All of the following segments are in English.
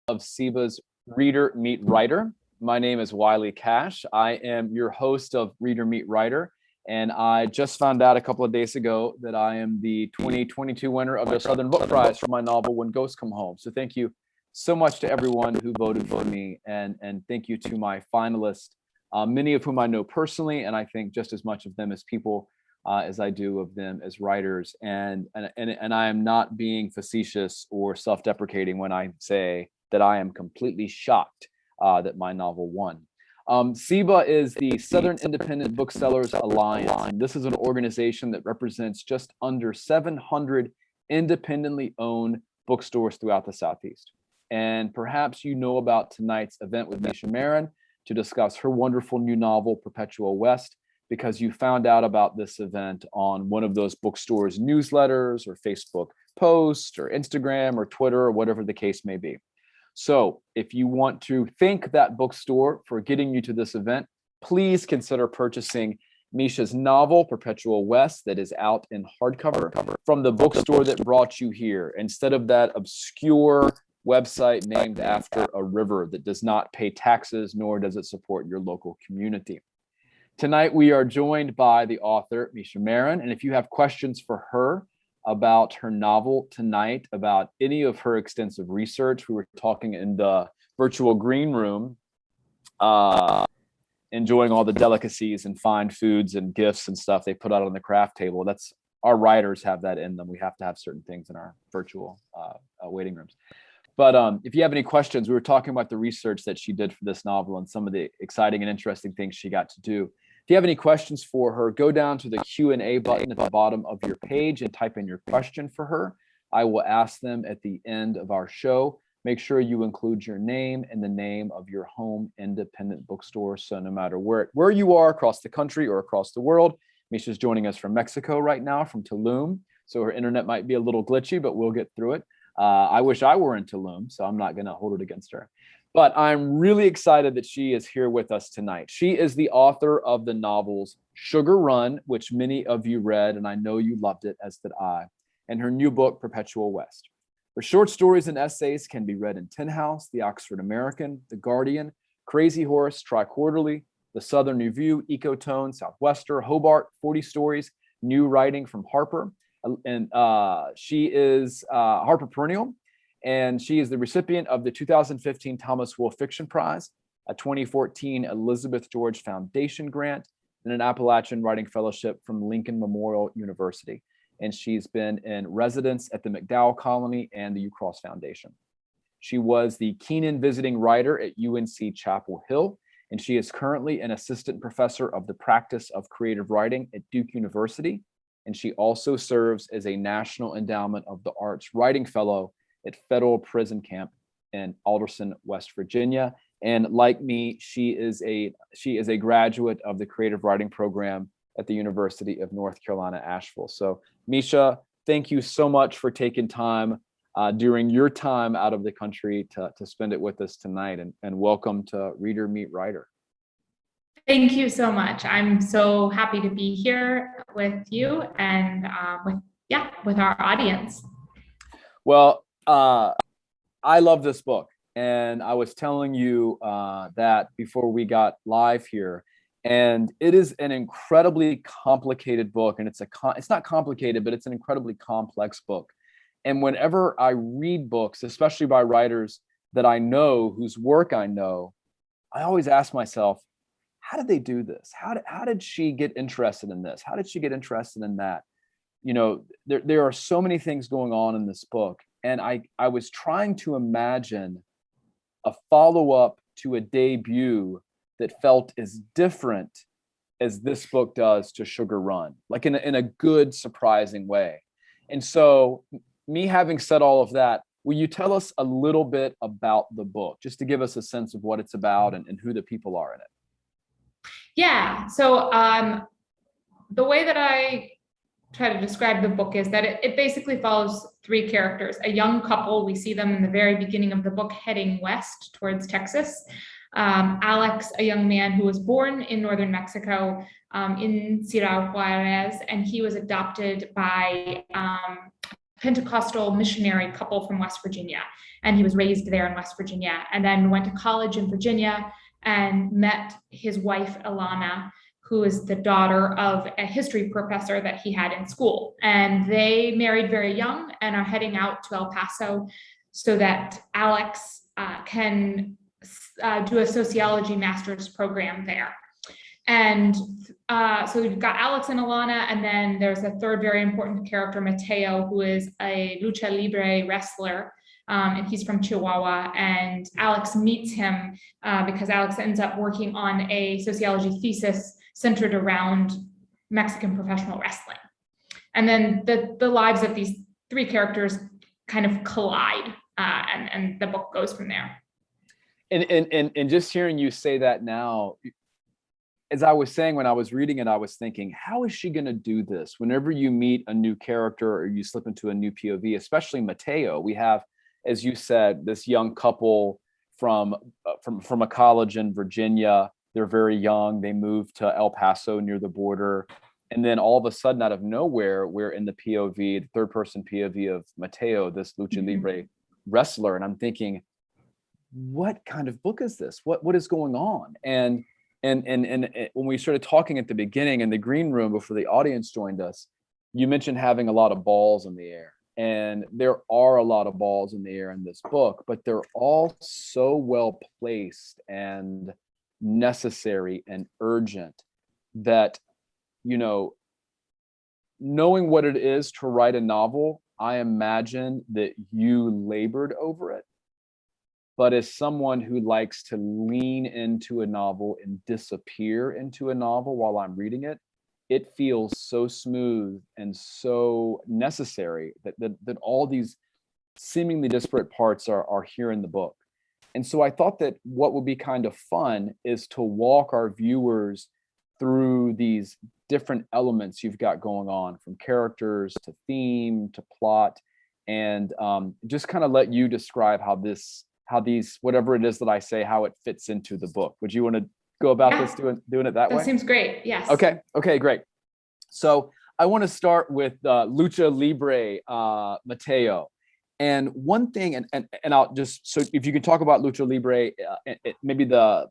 of SIBA's Reader Meet Writer. My name is Wiley Cash. I am your host of Reader Meet Writer, and I just found out a couple of days ago that I am the 2022 winner of the Southern Book Prize for my novel When Ghosts Come Home. So thank you so much to everyone who voted for me, and thank you to my finalists, many of whom I know personally, and I think just as much of them as people as I do of them as writers. And I am not being facetious or self-deprecating when I say that I am completely shocked that my novel won. SIBA is the Southern Independent Booksellers Alliance. And this is an organization that represents just under 700 independently owned bookstores throughout the Southeast. And perhaps you know about tonight's event with Mesha Maren to discuss her wonderful new novel, Perpetual West, because you found out about this event on one of those bookstores' newsletters or Facebook posts or Instagram or Twitter or whatever the case may be. So if you want to thank that bookstore for getting you to this event, please consider purchasing Mesha's novel, Perpetual West, that is out in hardcover from the bookstore that brought you here, instead of that obscure website named after a river that does not pay taxes, nor does it support your local community. Tonight, we are joined by the author, Mesha Maren, and if you have questions for her about her novel tonight, about any of her extensive research, we were talking in the virtual green room, enjoying all the delicacies and fine foods and gifts and stuff they put out on the craft table. That's, our writers have that in them. We have to have certain things in our virtual waiting rooms. But if you have any questions, we were talking about the research that she did for this novel and some of the exciting and interesting things she got to do. If you have any questions for her, go down to the Q&A button at the bottom of your page and type in your question for her. I will ask them at the end of our show. Make sure you include your name and the name of your home independent bookstore. So no matter where you are across the country or across the world, Mesha's joining us from Mexico right now, from Tulum. So her internet might be a little glitchy, but we'll get through it. I wish I were in Tulum, so I'm not going to hold it against her. But I'm really excited that she is here with us tonight. She is the author of the novels Sugar Run, which many of you read, and I know you loved it, as did I, and her new book, Perpetual West. Her short stories and essays can be read in Tin House, The Oxford American, The Guardian, Crazy Horse, Tri-Quarterly, The Southern Review, Ecotone, Southwester, Hobart, 40 Stories, new writing from Harper. And she is Harper Perennial, and she is the recipient of the 2015 Thomas Wolfe Fiction Prize, a 2014 Elizabeth George Foundation grant, and an Appalachian Writing Fellowship from Lincoln Memorial University. And she's been in residence at the MacDowell Colony and the U-Cross Foundation. She was the Keenan Visiting Writer at UNC Chapel Hill, and she is currently an assistant professor of the practice of creative writing at Duke University. And she also serves as a National Endowment of the Arts Writing Fellow at Federal Prison Camp in Alderson, West Virginia. And like me, she is a graduate of the creative writing program at the University of North Carolina, Asheville. So Mesha, thank you so much for taking time during your time out of the country to spend it with us tonight, and welcome to Reader Meet Writer. Thank you so much. I'm so happy to be here with you and with our audience. Well, I love this book, and I was telling you that before we got live here, and it is an incredibly complicated book, and it's not complicated, but it's an incredibly complex book. And whenever I read books, especially by writers that I know, whose work I know, I always ask myself, how did they do this? How did she get interested in this? How did she get interested in that? You know, there are so many things going on in this book. And I was trying to imagine a follow-up to a debut that felt as different as this book does to Sugar Run, like in a good, surprising way. And so me having said all of that, will you tell us a little bit about the book, just to give us a sense of what it's about and who the people are in it? Yeah, so the way that I try to describe the book is that it basically follows three characters. A young couple, we see them in the very beginning of the book heading west towards Texas. Alex, a young man who was born in northern Mexico, in Ciudad Juarez, and he was adopted by Pentecostal missionary couple from West Virginia. And he was raised there in West Virginia, and then went to college in Virginia and met his wife, Ilana, who is the daughter of a history professor that he had in school. And they married very young and are heading out to El Paso so that Alex can do a sociology master's program there. And so we've got Alex and Ilana, and then there's a third very important character, Mateo, who is a lucha libre wrestler, and he's from Chihuahua. And Alex meets him because Alex ends up working on a sociology thesis centered around Mexican professional wrestling. And then the lives of these three characters kind of collide, and the book goes from there. And just hearing you say that now, as I was saying when I was reading it, I was thinking, how is she going to do this? Whenever you meet a new character or you slip into a new POV, especially Mateo, we have, as you said, this young couple from a college in Virginia. They're very young. They move to El Paso near the border. And then all of a sudden, out of nowhere, we're in the POV, the third person POV of Mateo, this lucha libre wrestler. And I'm thinking, what kind of book is this? What is going on? And when we started talking at the beginning in the green room before the audience joined us, you mentioned having a lot of balls in the air. And there are a lot of balls in the air in this book, but they're all so well placed and necessary and urgent that, you know, knowing what it is to write a novel, I imagine that you labored over it. But as someone who likes to lean into a novel and disappear into a novel while I'm reading it, it feels so smooth and so necessary that all these seemingly disparate parts are here in the book. And so I thought that what would be kind of fun is to walk our viewers through these different elements you've got going on, from characters to theme to plot, and just kind of let you describe how these, whatever it is that I say, how it fits into the book. Would you want to go about this doing it that way? That seems great. Yes. Okay, great. So I want to start with Lucha Libre, Mateo. And one thing, and I'll just, so if you can talk about Lucha Libre, maybe the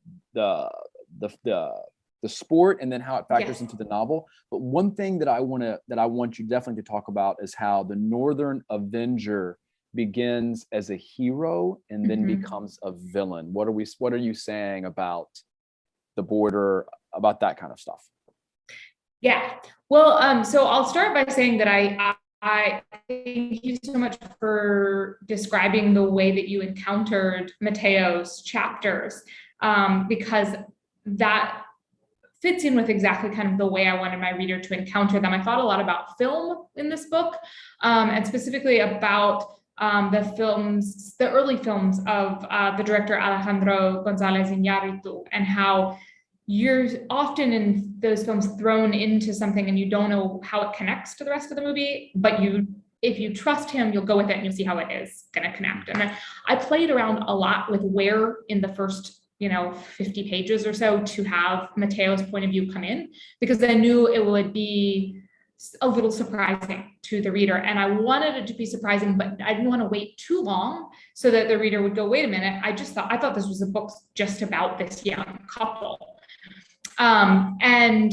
sport, and then how it factors into the novel. But one thing that I want you definitely to talk about is how the Northern Avenger begins as a hero and then becomes a villain. What are you saying about the border, about that kind of stuff? Yeah. Well, so I'll start by saying that I thank you so much for describing the way that you encountered Mateo's chapters, because that fits in with exactly kind of the way I wanted my reader to encounter them. I thought a lot about film in this book, and specifically about the early films of the director Alejandro González Iñárritu, and how you're often in those films thrown into something and you don't know how it connects to the rest of the movie, but if you trust him, you'll go with it and you'll see how it is going to connect. And I played around a lot with where in the first 50 pages or so to have Mateo's point of view come in, because I knew it would be a little surprising to the reader. And I wanted it to be surprising, but I didn't want to wait too long so that the reader would go, wait a minute, I thought this was a book just about this young couple. And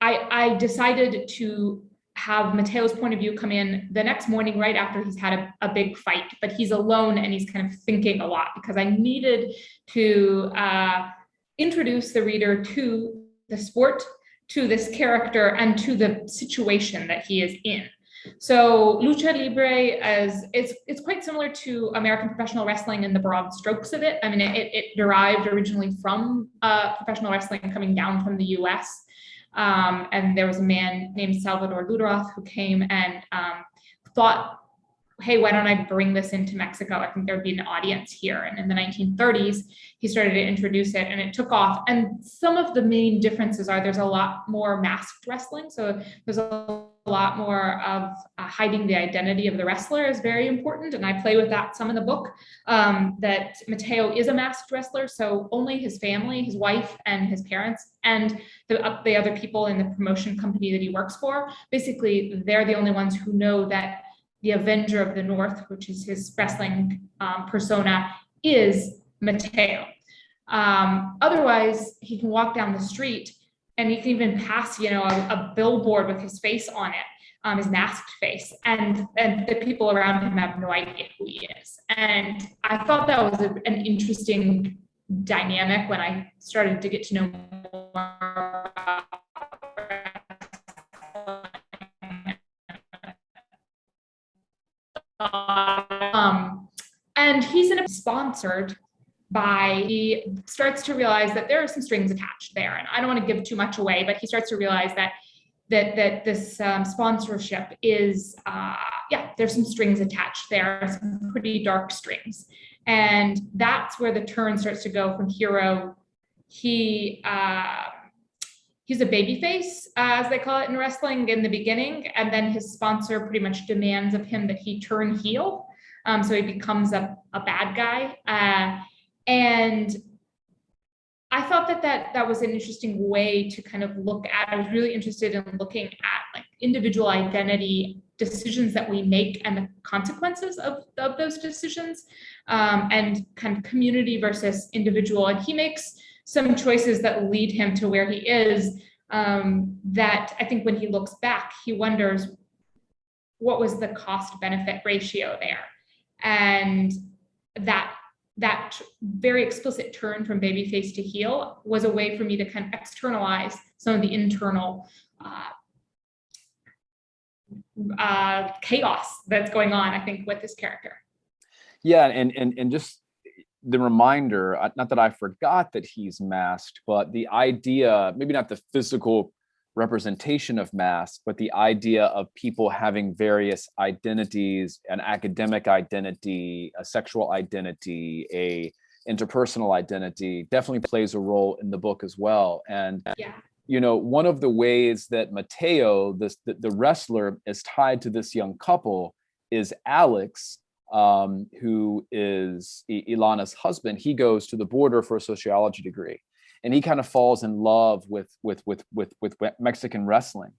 I decided to have Mateo's point of view come in the next morning, right after he's had a big fight, but he's alone and he's kind of thinking a lot, because I needed to introduce the reader to the sport, to this character, and to the situation that he is in. So lucha libre, it's quite similar to American professional wrestling in the broad strokes of it. I mean, it derived originally from professional wrestling coming down from the US. And there was a man named Salvador Luderoth who came and thought, hey, why don't I bring this into Mexico? I think there'd be an audience here. And in the 1930s, he started to introduce it and it took off. And some of the main differences are there's a lot more masked wrestling. So there's a lot more of hiding the identity of the wrestler is very important. And I play with that some in the book, that Mateo is a masked wrestler. So only his family, his wife and his parents, and the other people in the promotion company that he works for, basically, they're the only ones who know that the Avenger of the North, which is his wrestling persona, is Mateo. Otherwise, he can walk down the street and he can even pass, a billboard with his face on it, his masked face, and the people around him have no idea who he is. And I thought that was an interesting dynamic when I started to get to know more and he's sponsored by, he starts to realize that there are some strings attached there. And I don't want to give too much away, but he starts to realize that this sponsorship is, there's some strings attached there, some pretty dark strings. And that's where the turn starts to go from hero. He's a baby face, as they call it in wrestling in the beginning. And then his sponsor pretty much demands of him that he turn heel. So he becomes a bad guy. And I thought that was an interesting way to kind of look at, I was really interested in looking at like individual identity decisions that we make and the consequences of those decisions, and kind of community versus individual. And he makes some choices that lead him to where he is, that I think when he looks back, he wonders what was the cost benefit ratio there. And that very explicit turn from babyface to heel was a way for me to kind of externalize some of the internal chaos that's going on, I think, with this character. Yeah, and just the reminder, not that I forgot that he's masked, but the idea, maybe not the physical representation of mask, but the idea of people having various identities, an academic identity, a sexual identity, a interpersonal identity, definitely plays a role in the book as well. And one of the ways that Mateo, the wrestler, is tied to this young couple is Alex, who is Ilana's husband. He goes to the border for a sociology degree, and he kind of falls in love with Mexican wrestling,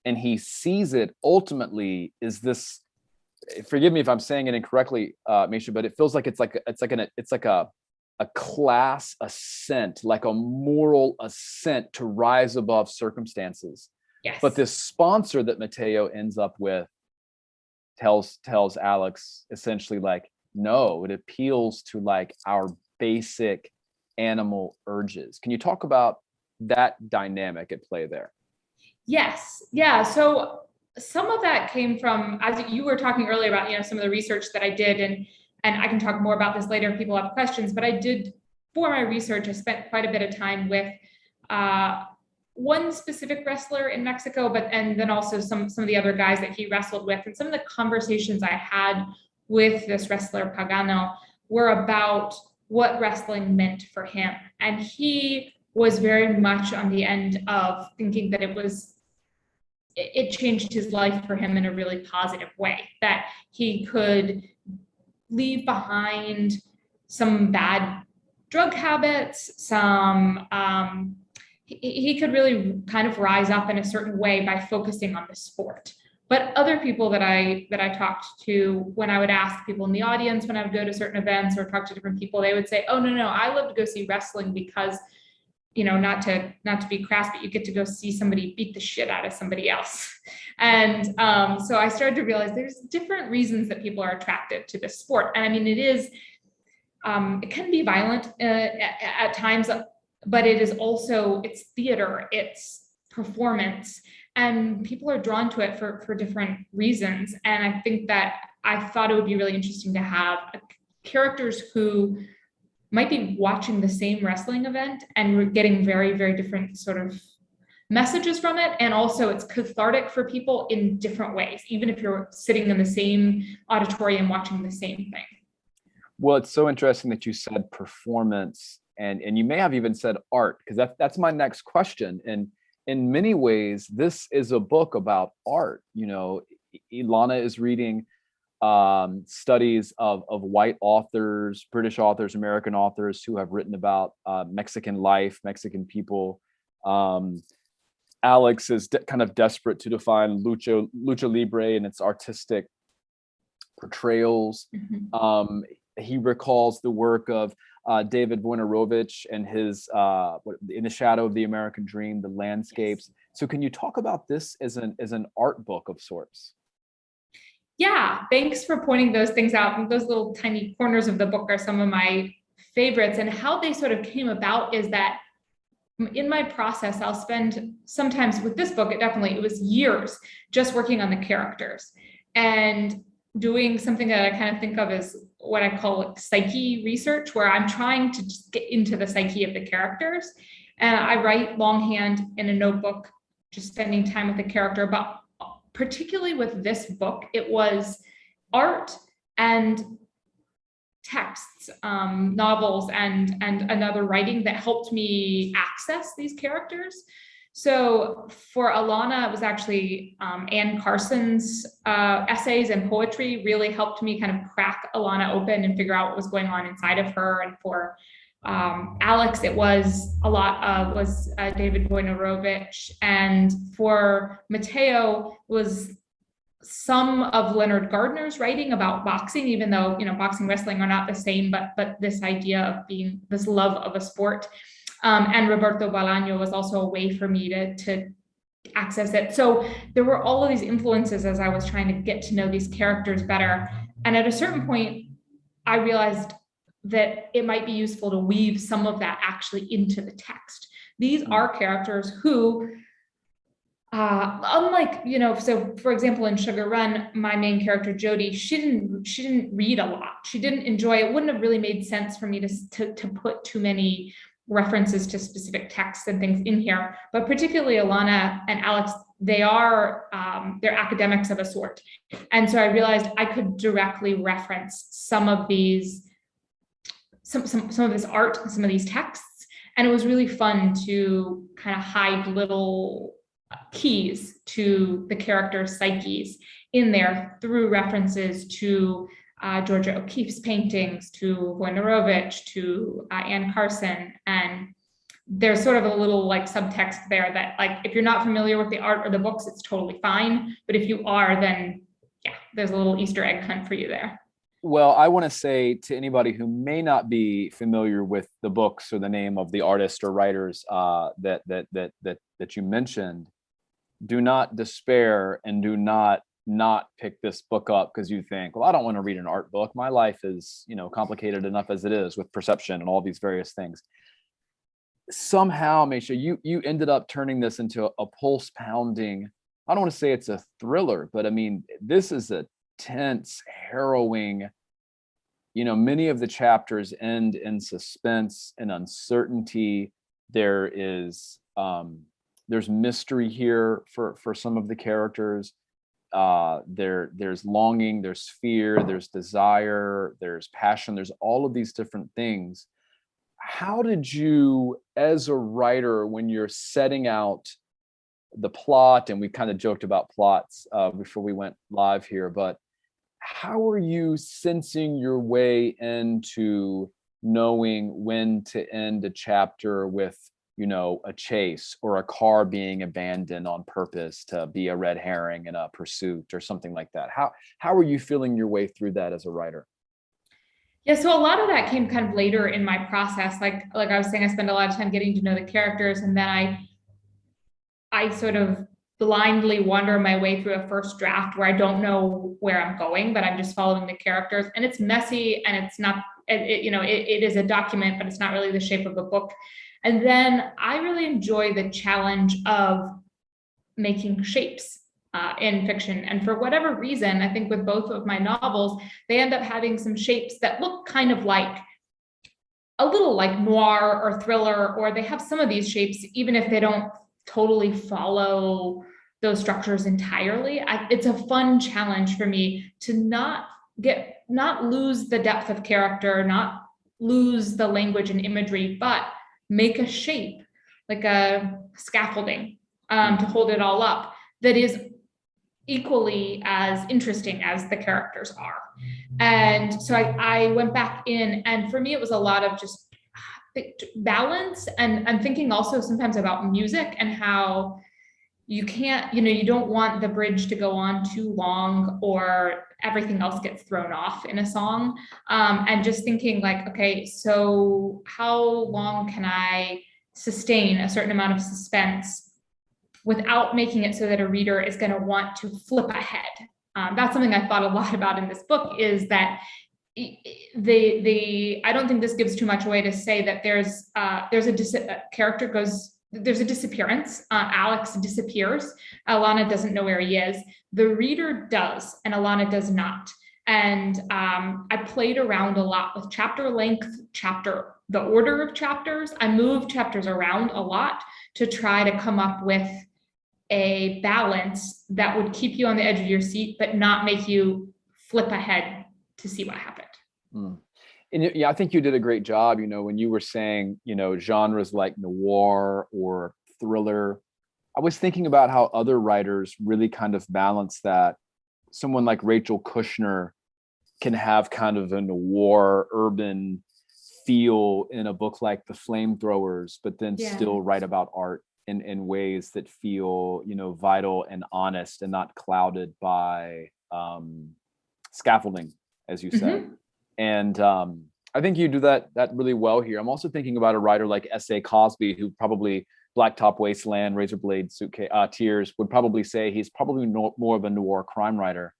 and he sees it ultimately is this. Forgive me if I'm saying it incorrectly, Mesha, but it feels like it's like a class ascent, like a moral ascent to rise above circumstances. Yes. But this sponsor that Mateo ends up with tells Alex essentially like, no, it appeals to like our basic animal urges. Can you talk about that dynamic at play there? Yes. Yeah. So some of that came from, as you were talking earlier about, some of the research that I did, and I can talk more about this later if people have questions, but I did, for my research, I spent quite a bit of time with one specific wrestler in Mexico, and then also some of the other guys that he wrestled with. And some of the conversations I had with this wrestler Pagano were about what wrestling meant for him. And he was very much on the end of thinking that it changed his life for him in a really positive way, that he could leave behind some bad drug habits, he could really kind of rise up in a certain way by focusing on the sport. But other people that I talked to, when I would ask people in the audience, when I would go to certain events or talk to different people, they would say, oh, no, I love to go see wrestling because, not to be crass, but you get to go see somebody beat the shit out of somebody else. And so I started to realize there's different reasons that people are attracted to this sport. And I mean, it can be violent at times, but it is also, it's theater, it's performance, and people are drawn to it for different reasons. And I think that I thought it would be really interesting to have characters who might be watching the same wrestling event and we're getting very, very different sort of messages from it. And also it's cathartic for people in different ways, even if you're sitting in the same auditorium watching the same thing. Well, it's so interesting that you said performance, and you may have even said art, because that's my next question. And in many ways, this is a book about art. Ilana is reading studies of white authors, British authors, American authors who have written about Mexican life, Mexican people. Alex is kind of desperate to define lucha libre and its artistic portrayals. He recalls the work of David Wojnarowicz and his In the Shadow of the American Dream, the landscapes. So can you talk about this as an art book of sorts? Yeah, thanks for pointing those things out. Those little tiny corners of the book are some of my favorites. And how they sort of came about is that in my process, I'll spend sometimes with this book, it was years just working on the characters and doing something that I kind of think of as what I call psyche research, where I'm trying to just get into the psyche of the characters. And I write longhand in a notebook, just spending time with the character. But particularly with this book, it was art and texts, novels, and another writing that helped me access these characters. So for Alana, it was actually Anne Carson's essays and poetry really helped me kind of crack Alana open and figure out what was going on inside of her. And for Alex, it was a lot of David Wojnarowicz, and for Mateo was some of Leonard Gardner's writing about boxing, even though boxing, wrestling are not the same, but this idea of being this love of a sport. And Roberto Bolaño was also a way for me to access it. So there were all of these influences as I was trying to get to know these characters better. And at a certain point, I realized that it might be useful to weave some of that actually into the text. These are characters who, unlike, so for example, in Sugar Run, my main character, Jody, she didn't read a lot. She didn't enjoy it. It wouldn't have really made sense for me to put too many references to specific texts and things in here, but particularly Alana and Alex, they're academics of a sort. And so I realized I could directly reference some of these, some of this art, some of these texts. And it was really fun to kind of hide little keys to the characters' psyches in there through references to Georgia O'Keeffe's paintings, to Wojnarowicz, to Anne Carson. And there's sort of a little like subtext there that, like, if you're not familiar with the art or the books, it's totally fine. But if you are, then yeah, there's a little Easter egg hunt for you there. Well, I want to say to anybody who may not be familiar with the books or the name of the artists or writers that you mentioned, do not despair and do not pick this book up because you think, well, I don't want to read an art book. My life is, complicated enough as it is with perception and all these various things. Somehow, Mesha, you ended up turning this into a pulse pounding. I don't want to say it's a thriller, but I mean, this is a tense, harrowing. Many of the chapters end in suspense and uncertainty. There's mystery here for some of the characters. There's longing, there's fear, there's desire, there's passion, there's all of these different things. How did you, as a writer, when you're setting out the plot, and we kind of joked about plots before we went live here, but how are you sensing your way into knowing when to end a chapter with a chase or a car being abandoned on purpose to be a red herring in a pursuit or something like that? How are you feeling your way through that as a writer? Yeah, so a lot of that came kind of later in my process. Like I was saying, I spend a lot of time getting to know the characters, and then I sort of blindly wander my way through a first draft where I don't know where I'm going, but I'm just following the characters, and it's messy and it's not, it is a document, but it's not really the shape of a book. And then I really enjoy the challenge of making shapes in fiction. And for whatever reason, I think with both of my novels, they end up having some shapes that look kind of like a little like noir or thriller, or they have some of these shapes, even if they don't totally follow those structures entirely. It's a fun challenge for me to not lose the depth of character, not lose the language and imagery, but make a shape, like a scaffolding, to hold it all up, that is equally as interesting as the characters are. And so I went back in, and for me, it was a lot of just balance. And I'm thinking also sometimes about music and how you can't, you don't want the bridge to go on too long, everything else gets thrown off in a song. And just thinking like, okay, so how long can I sustain a certain amount of suspense without making it so that a reader is going to want to flip ahead? That's something I thought a lot about in this book, is that I don't think this gives too much away to say that there's a disappearance. Alex disappears. Alana doesn't know where he is. The reader does, and Alana does not. And I played around a lot with chapter length, the order of chapters. I moved chapters around a lot to try to come up with a balance that would keep you on the edge of your seat, but not make you flip ahead to see what happened. Mm. And yeah, I think you did a great job, when you were saying, genres like noir or thriller. I was thinking about how other writers really kind of balance that. Someone like Rachel Kushner can have kind of a noir urban feel in a book like The Flamethrowers, but then still write about art in ways that feel, vital and honest and not clouded by scaffolding, as you said. And I think you do that really well here. I'm also thinking about a writer like S.A. Cosby, who probably Blacktop Wasteland, Razorblade Suitcase, Tears would probably say he's probably more of a noir crime writer,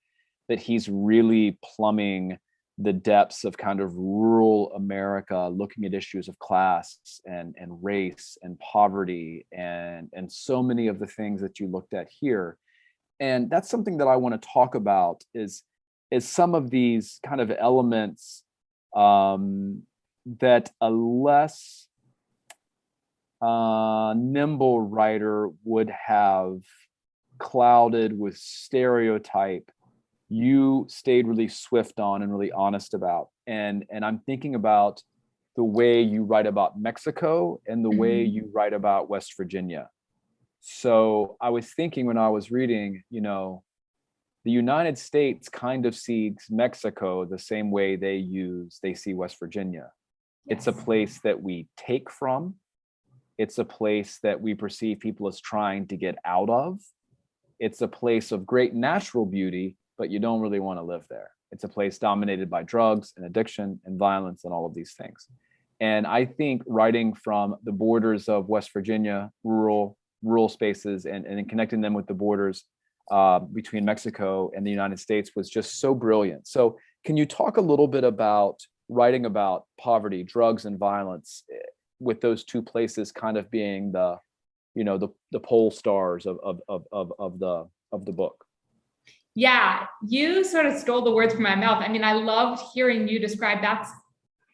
that he's really plumbing the depths of kind of rural America, looking at issues of class and race and poverty and so many of the things that you looked at here. And that's something that I want to talk about is some of these kind of elements that a less nimble writer would have clouded with stereotype. You stayed really swift on and really honest about. And I'm thinking about the way you write about Mexico and the way you write about West Virginia. So I was thinking when I was reading, the United States kind of sees Mexico the same way they see West Virginia. Yes. It's a place that we take from. It's a place that we perceive people as trying to get out of. It's a place of great natural beauty, but you don't really want to live there. It's a place dominated by drugs and addiction and violence and all of these things. And I think writing from the borders of West Virginia, rural spaces, and connecting them with the borders between Mexico and the United States was just so brilliant. So can you talk a little bit about writing about poverty, drugs, and violence with those two places kind of being the pole stars of the book? Yeah, you sort of stole the words from my mouth. I mean, I loved hearing you describe that's,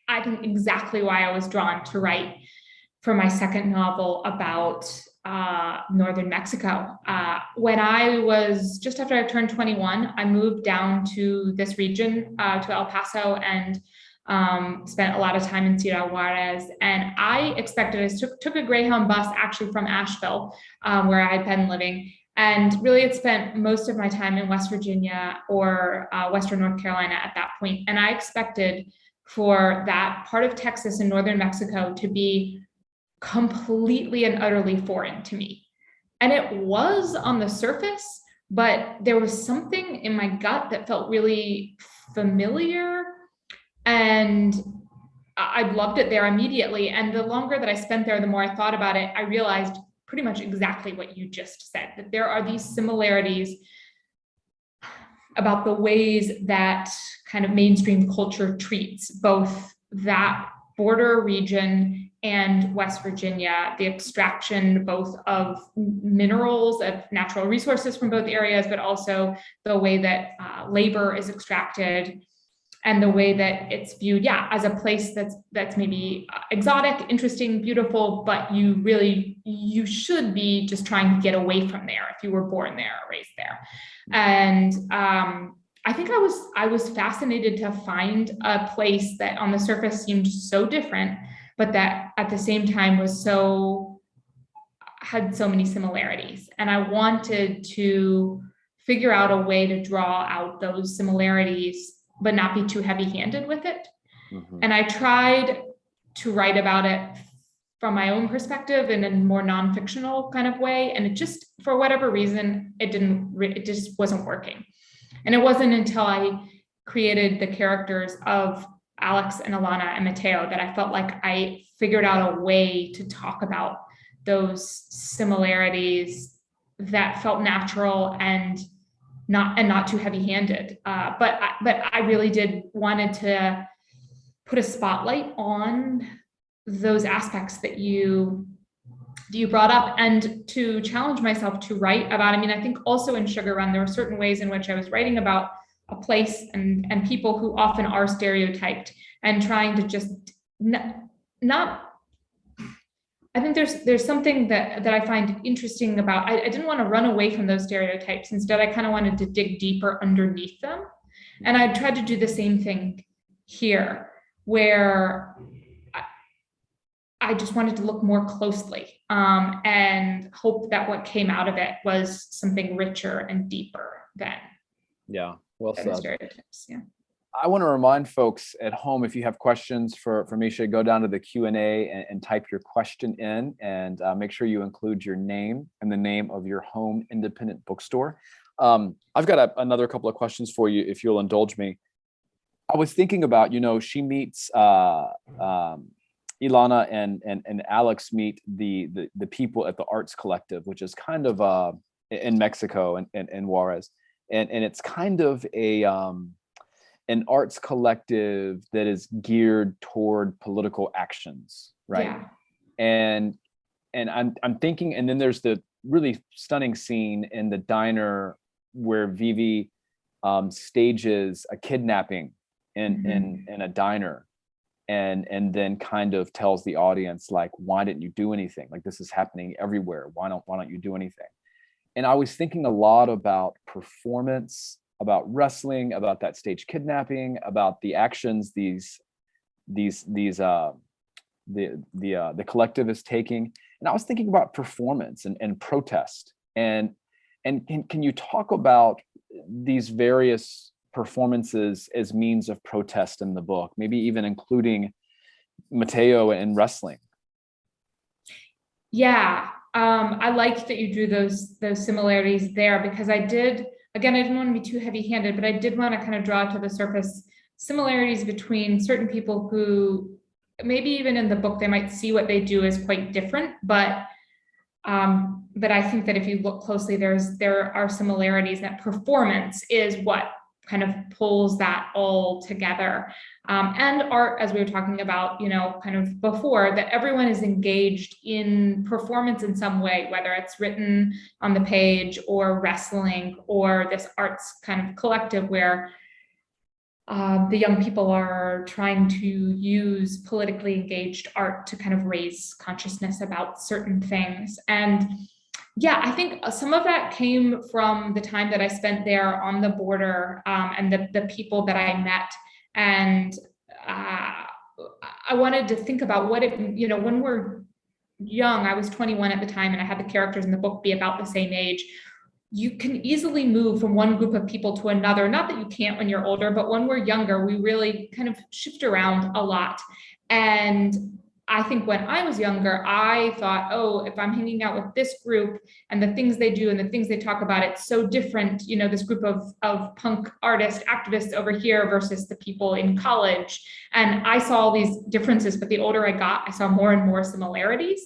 I think, exactly why I was drawn to write for my second novel about northern Mexico. When I was just after I turned 21, I moved down to this region, to El Paso, and spent a lot of time in Ciudad Juarez. And I took a Greyhound bus actually from Asheville, where I had been living, and really had spent most of my time in West Virginia or Western North Carolina at that point. And I expected for that part of Texas and northern Mexico to be completely and utterly foreign to me. And it was on the surface, but there was something in my gut that felt really familiar. And I loved it there immediately. And the longer that I spent there, the more I thought about it, I realized pretty much exactly what you just said, that there are these similarities about the ways that kind of mainstream culture treats both that border region and West Virginia, the extraction both of minerals, of natural resources from both areas, but also the way that labor is extracted and the way that it's viewed, as a place that's maybe exotic, interesting, beautiful, but you should be just trying to get away from there if you were born there or raised there. And I think I was fascinated to find a place that on the surface seemed so different, but that at the same time had so many similarities. And I wanted to figure out a way to draw out those similarities, but not be too heavy-handed with it. Mm-hmm. And I tried to write about it from my own perspective in a more non-fictional kind of way. And it just, for whatever reason, it just wasn't working. And it wasn't until I created the characters of Alex and Ilana and Mateo that I felt like I figured out a way to talk about those similarities that felt natural and not too heavy-handed. But I really did wanted to put a spotlight on those aspects that you brought up, and to challenge myself to write about. I mean, I think also in Sugar Run, there were certain ways in which I was writing about a place and people who often are stereotyped, and trying to just not. I think there's something that I find interesting about. I didn't want to run away from those stereotypes. Instead, I kind of wanted to dig deeper underneath them, and I tried to do the same thing here, where I just wanted to look more closely, and hope that what came out of it was something richer and deeper than well the said. stereotypes. Yeah. I want to remind folks at home, if you have questions for Mesha, go down to the Q&A and type your question in, and make sure you include your name and the name of your home independent bookstore. I've got another couple of questions for you, if you'll indulge me. I was thinking about, she meets Ilana and Alex meet the people at the Arts Collective, which is kind of in Mexico and Juarez, and it's kind of an arts collective that is geared toward political actions, right? Yeah. And I'm thinking, and then there's the really stunning scene in the diner where Vivi stages a kidnapping in a diner, and then kind of tells the audience, like, why didn't you do anything? Like, this is happening everywhere. Why don't you do anything? And I was thinking a lot about performance, about wrestling, about that stage kidnapping, about the actions the collective is taking. And I was thinking about performance and protest. And can you talk about these various performances as means of protest in the book, maybe even including Mateo and wrestling? Yeah. I liked that you drew those similarities there, because I didn't want to be too heavy-handed, but I did want to kind of draw to the surface similarities between certain people who maybe even in the book they might see what they do as quite different, but I think that if you look closely, there are similarities. That performance is what kind of pulls that all together. And art, as we were talking about, kind of before, that everyone is engaged in performance in some way, whether it's written on the page or wrestling or this arts kind of collective where the young people are trying to use politically engaged art to kind of raise consciousness about certain things. And yeah, I think some of that came from the time that I spent there on the border, and the people that I met. And I wanted to think about what it, when we're young, I was 21 at the time, and I had the characters in the book be about the same age. You can easily move from one group of people to another. Not that you can't when you're older, but when we're younger, we really kind of shift around a lot. And I think when I was younger, I thought, oh, if I'm hanging out with this group and the things they do and the things they talk about, it's so different, this group of punk artists, activists over here versus the people in college. And I saw all these differences, but the older I got, I saw more and more similarities.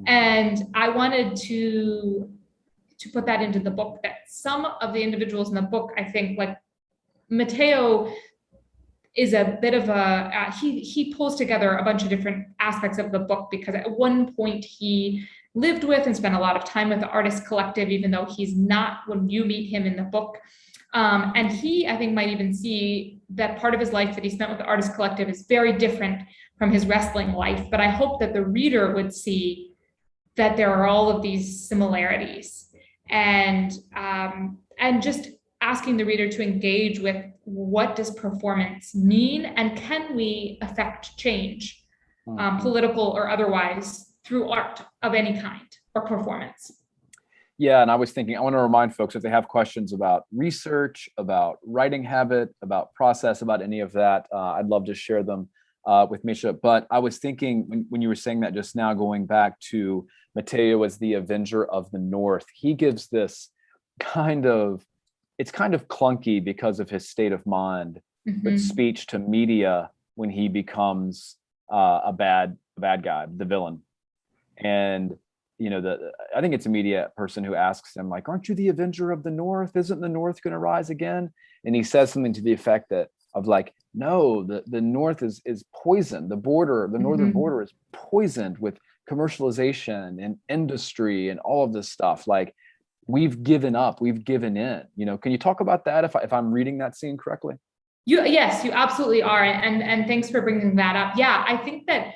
And I wanted to put that into the book, that some of the individuals in the book, I think, like Mateo is a bit of he pulls together a bunch of different aspects of the book, because at one point he lived with and spent a lot of time with the Artist Collective, even though he's not when you meet him in the book. And he, I think, might even see that part of his life that he spent with the Artist Collective is very different from his wrestling life. But I hope that the reader would see that there are all of these similarities, and just asking the reader to engage with, what does performance mean, and can we affect change, political or otherwise, through art of any kind or performance? Yeah, and I was thinking, I want to remind folks, if they have questions about research, about writing habit, about process, about any of that, I'd love to share them with Mesha. But I was thinking, when you were saying that just now, going back to Mateo as the Avenger of the North, he gives this kind of it's kind of clunky because of his state of mind, but speech to media when he becomes a bad guy, the villain. And I think it's a media person who asks him, like, aren't you the Avenger of the North? Isn't the North going to rise again? And he says something to the effect of like, no, the North is poisoned. The northern border is poisoned with commercialization and industry and all of this stuff. Like, we've given up, we've given in. Can you talk about that if I'm reading that scene correctly? Yes, you absolutely are. And thanks for bringing that up. Yeah, I think that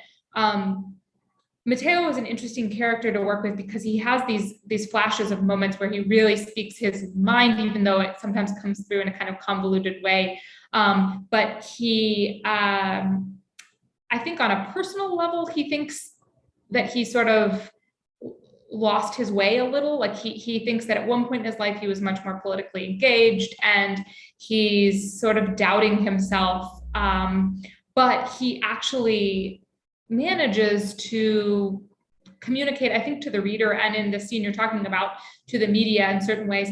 Matteo is an interesting character to work with because he has these flashes of moments where he really speaks his mind, even though it sometimes comes through in a kind of convoluted way. But he, I think on a personal level, he thinks that he sort of lost his way a little. Like he thinks that at one point in his life, he was much more politically engaged and he's sort of doubting himself. But he actually manages to communicate, I think, to the reader, and in the scene you're talking about, to the media in certain ways,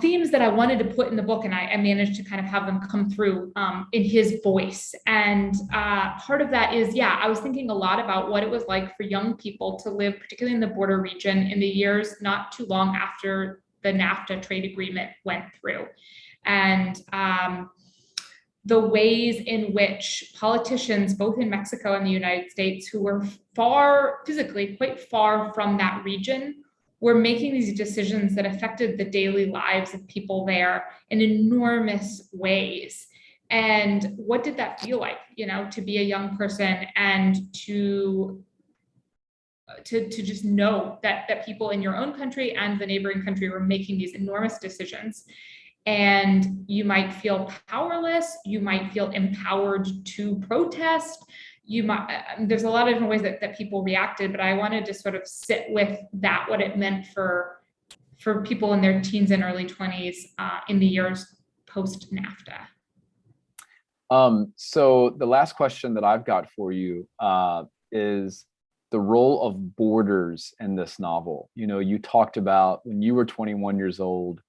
themes that I wanted to put in the book, and I managed to kind of have them come through in his voice. And part of that is, I was thinking a lot about what it was like for young people to live, particularly in the border region, in the years not too long after the NAFTA trade agreement went through. And the ways in which politicians, both in Mexico and the United States, who were physically quite far from that region, were making these decisions that affected the daily lives of people there in enormous ways. And what did that feel like, to be a young person and to just know that people in your own country and the neighboring country were making these enormous decisions. And you might feel powerless, you might feel empowered to protest. There's a lot of different ways that people reacted, but I wanted to sort of sit with that, what it meant for people in their teens and early 20s in the years post NAFTA. So the last question that I've got for you is the role of borders in this novel. You talked about when you were 21 years old,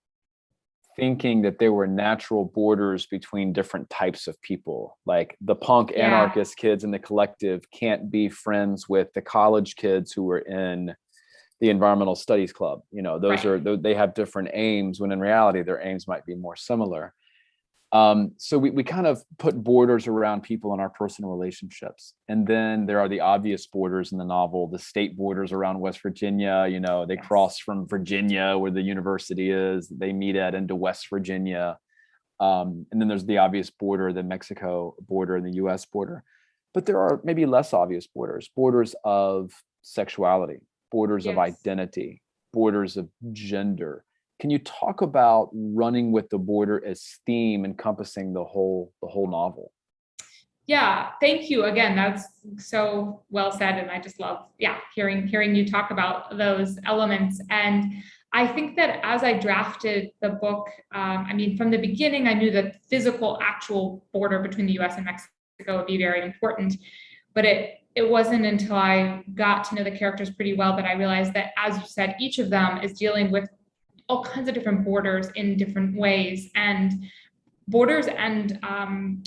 thinking that there were natural borders between different types of people, like the punk anarchist kids in the collective can't be friends with the college kids who were in the environmental studies club. They have different aims, when in reality their aims might be more similar. So we kind of put borders around people in our personal relationships. And then there are the obvious borders in the novel, the state borders around West Virginia. They cross from Virginia, where the university is, they meet at, into West Virginia. And then there's the obvious border, the Mexico border and the US border. But there are maybe less obvious borders of sexuality, borders of identity, borders of gender. Can you talk about running with the border as theme encompassing the whole novel? Yeah, thank you. Again, that's so well said. And I just love, hearing you talk about those elements. And I think that as I drafted the book, from the beginning, I knew that physical, actual border between the US and Mexico would be very important. But it wasn't until I got to know the characters pretty well that I realized that, as you said, each of them is dealing with all kinds of different borders in different ways, and borders and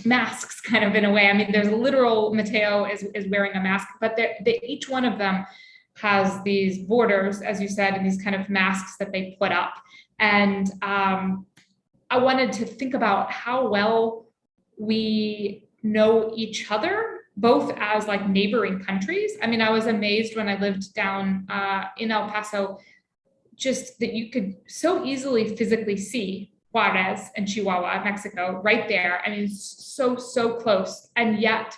masks, kind of, in a way. There's a literal Matteo is wearing a mask, but each one of them has these borders, as you said, and these kind of masks that they put up. And I wanted to think about how well we know each other, both as like neighboring countries. I was amazed when I lived down in El Paso, just that you could so easily physically see Juarez and Chihuahua, Mexico, right there. So close. And yet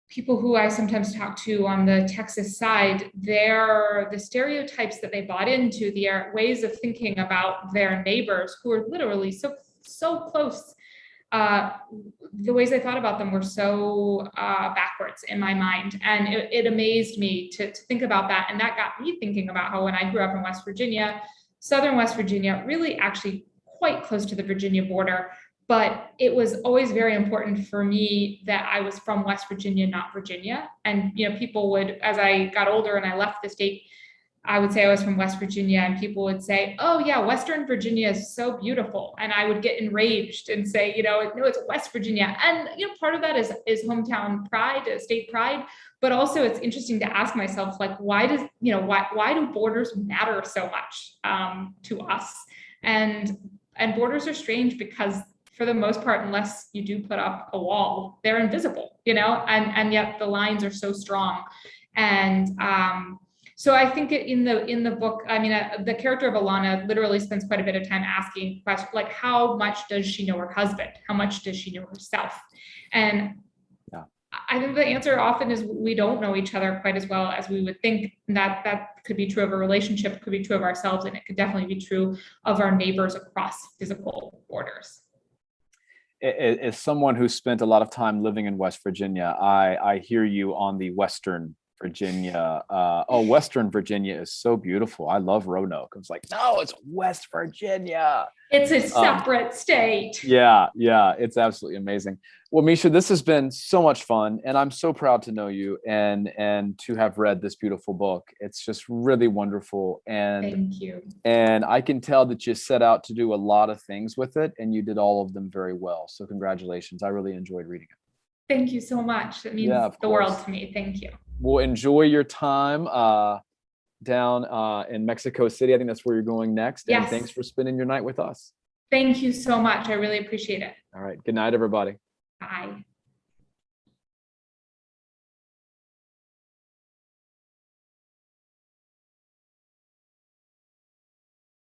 people who I sometimes talk to on the Texas side, the stereotypes that they bought into, the ways of thinking about their neighbors who are literally so close, the ways I thought about them were so backwards in my mind. And it amazed me to think about that. And that got me thinking about how, when I grew up in West Virginia, southern West Virginia, really actually quite close to the Virginia border, but it was always very important for me that I was from West Virginia, not Virginia. And, people would, as I got older and I left the state, I would say I was from West Virginia, and people would say, "Oh yeah, Western Virginia is so beautiful," and I would get enraged and say, "No, it's West Virginia." And part of that is hometown pride, state pride, but also it's interesting to ask myself, like, why do borders matter so much to us? And borders are strange because for the most part, unless you do put up a wall, they're invisible, and yet the lines are so strong. And so I think in the book, I mean, the character of Alana literally spends quite a bit of time asking questions like, how much does she know her husband? How much does she know herself? And Yeah. I think the answer often is we don't know each other quite as well as we would think. That could be true of a relationship, could be true of ourselves, and it could definitely be true of our neighbors across physical borders. As someone who spent a lot of time living in West Virginia, I hear you on the Western Virginia. Western Virginia is so beautiful. I love Roanoke. I was like, no, it's West Virginia. It's a separate state. Yeah, it's absolutely amazing. Well, Mesha, this has been so much fun, and I'm so proud to know you and to have read this beautiful book. It's just really wonderful, and thank you. And I can tell that you set out to do a lot of things with it, and you did all of them very well. So congratulations. I really enjoyed reading it. Thank you so much. It means the world to me. Thank you. Well, enjoy your time down in Mexico City. I think that's where you're going next. Yes. And thanks for spending your night with us. Thank you so much. I really appreciate it. All right. Good night, everybody. Bye.